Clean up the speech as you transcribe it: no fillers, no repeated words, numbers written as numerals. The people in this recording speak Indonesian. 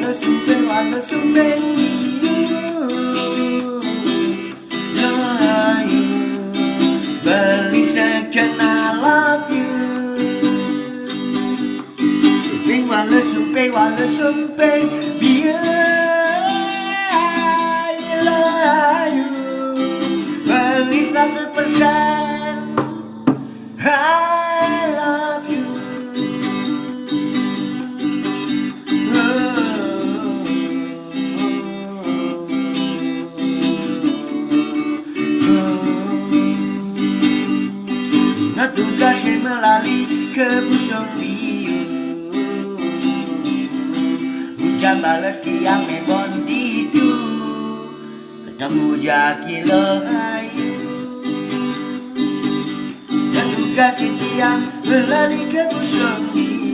wala sumpeng beli second I love you. Wala sumpeng biar layu beli 100% I love you. Tugas melalui ke busung biu, hujan balas tiang membon itu, ketemu jaki lohayu. Tugas tiang melalui ke busung biu,